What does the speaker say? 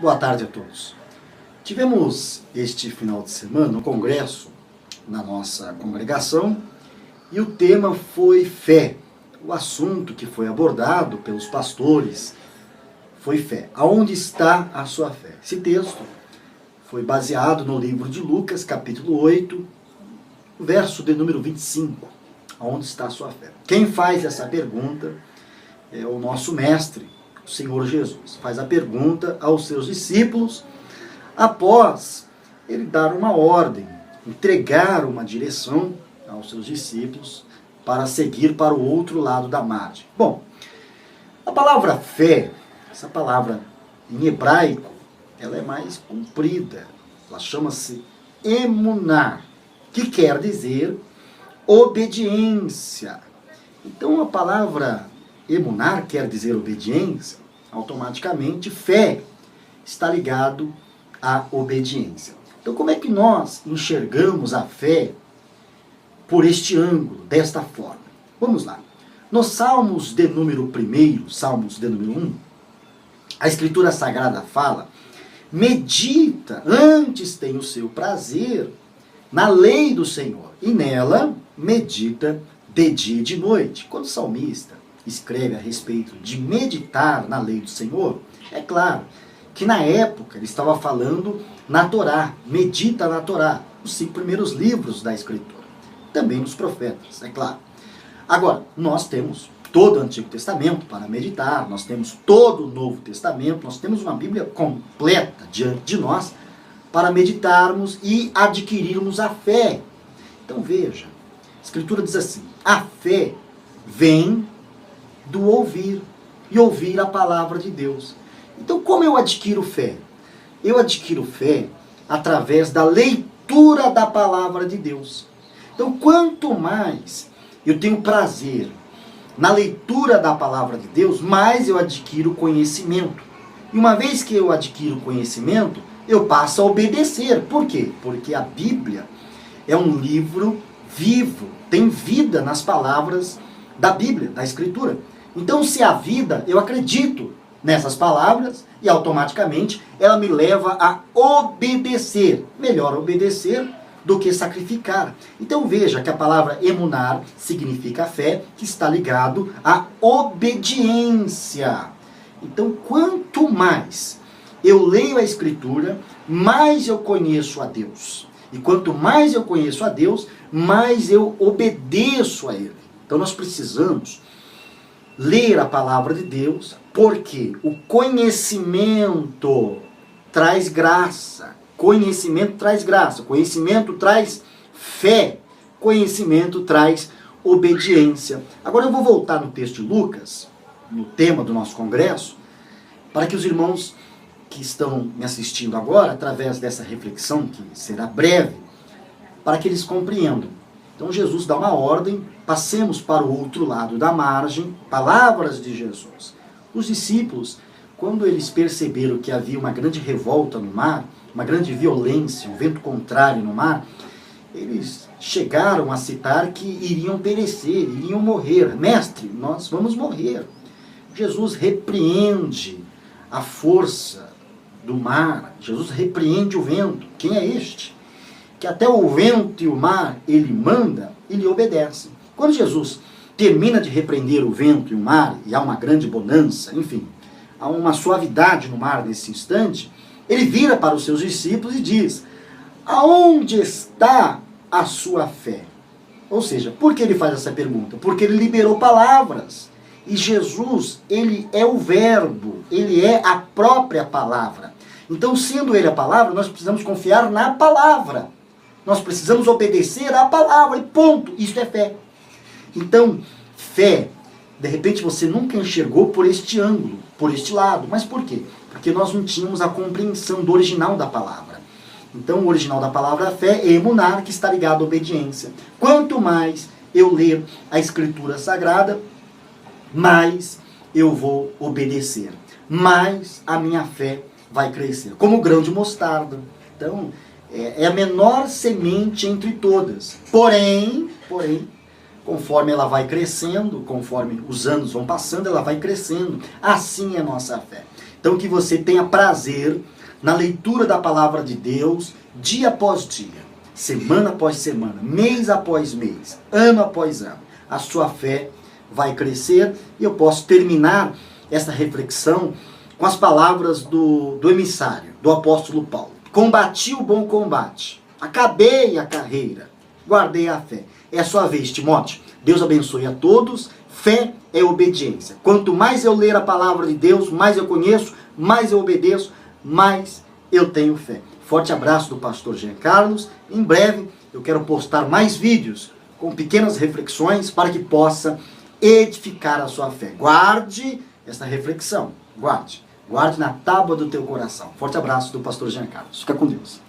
Boa tarde a todos. Tivemos este final de semana um congresso na nossa congregação e o tema foi fé. O assunto que foi abordado pelos pastores foi fé. Aonde está a sua fé? Esse texto foi baseado no livro de Lucas, capítulo 8, verso de número 25. Aonde está a sua fé? Quem faz essa pergunta é o nosso mestre, o Senhor Jesus. Faz a pergunta aos seus discípulos após ele dar uma ordem, entregar uma direção aos seus discípulos para seguir para o outro lado da margem. Bom, a palavra fé, essa palavra em hebraico, ela é mais comprida. Ela chama-se emuná, que quer dizer obediência. Então a palavra emuná quer dizer obediência, automaticamente fé está ligado à obediência. Então como é que nós enxergamos a fé por este ângulo, desta forma? Vamos lá. Nos Salmos de número 1, Salmos de número 1, a Escritura Sagrada fala: medita, antes tem o seu prazer na lei do Senhor, e nela medita de dia e de noite. Quando o salmista escreve a respeito de meditar na lei do Senhor, é claro que na época ele estava falando na Torá, medita na Torá, os 5 primeiros livros da Escritura, também nos profetas, é claro. Agora, nós temos todo o Antigo Testamento para meditar, nós temos todo o Novo Testamento, nós temos uma Bíblia completa diante de nós para meditarmos e adquirirmos a fé. Então veja, a Escritura diz assim: a fé vem do ouvir, e ouvir a palavra de Deus. Então como eu adquiro fé? Eu adquiro fé através da leitura da palavra de Deus. Então quanto mais eu tenho prazer na leitura da palavra de Deus, mais eu adquiro conhecimento. E uma vez que eu adquiro conhecimento, eu passo a obedecer. Por quê? Porque a Bíblia é um livro vivo, tem vida nas palavras da Bíblia, da Escritura. Então, se há vida, eu acredito nessas palavras e automaticamente ela me leva a obedecer. Melhor obedecer do que sacrificar. Então veja que a palavra emunar significa fé, que está ligado à obediência. Então quanto mais eu leio a Escritura, mais eu conheço a Deus. E quanto mais eu conheço a Deus, mais eu obedeço a Ele. Então nós precisamos ler a palavra de Deus, porque o conhecimento traz graça. Conhecimento traz graça, conhecimento traz fé, conhecimento traz obediência. Agora eu vou voltar no texto de Lucas, no tema do nosso congresso, para que os irmãos que estão me assistindo agora, através dessa reflexão, que será breve, para que eles compreendam. Então Jesus dá uma ordem, passemos para o outro lado da margem, palavras de Jesus. Os discípulos, quando eles perceberam que havia uma grande revolta no mar, uma grande violência, um vento contrário no mar, eles chegaram a citar que iriam perecer, iriam morrer. Mestre, nós vamos morrer. Jesus repreende a força do mar, Jesus repreende o vento. Quem é este? Que até o vento e o mar ele manda e lhe obedece. Quando Jesus termina de repreender o vento e o mar, e há uma grande bonança, enfim, há uma suavidade no mar nesse instante, ele vira para os seus discípulos e diz: aonde está a sua fé? Ou seja, por que ele faz essa pergunta? Porque ele liberou palavras. E Jesus, ele é o verbo, ele é a própria palavra. Então, sendo ele a palavra, nós precisamos confiar na palavra. Nós precisamos obedecer à palavra e ponto. Isso é fé. Então, fé, de repente você nunca enxergou por este ângulo, por este lado. Mas por quê? Porque nós não tínhamos a compreensão do original da palavra. Então, o original da palavra fé é emunar, que está ligado à obediência. Quanto mais eu ler a Escritura Sagrada, mais eu vou obedecer. Mais a minha fé vai crescer. Como o grão de mostarda. Então, é a menor semente entre todas. Porém, conforme ela vai crescendo, conforme os anos vão passando, ela vai crescendo. Assim é a nossa fé. Então que você tenha prazer na leitura da palavra de Deus, dia após dia, semana após semana, mês após mês, ano após ano. A sua fé vai crescer e eu posso terminar essa reflexão com as palavras do emissário, do apóstolo Paulo. Combati o bom combate, acabei a carreira, guardei a fé. É a sua vez, Timóteo. Deus abençoe a todos. Fé é obediência. Quanto mais eu ler a palavra de Deus, mais eu conheço, mais eu obedeço, mais eu tenho fé. Forte abraço do pastor Jean Carlos. Em breve eu quero postar mais vídeos com pequenas reflexões para que possa edificar a sua fé. Guarde essa reflexão. Guarde na tábua do teu coração. Forte abraço do pastor Jean Carlos. Fica com Deus.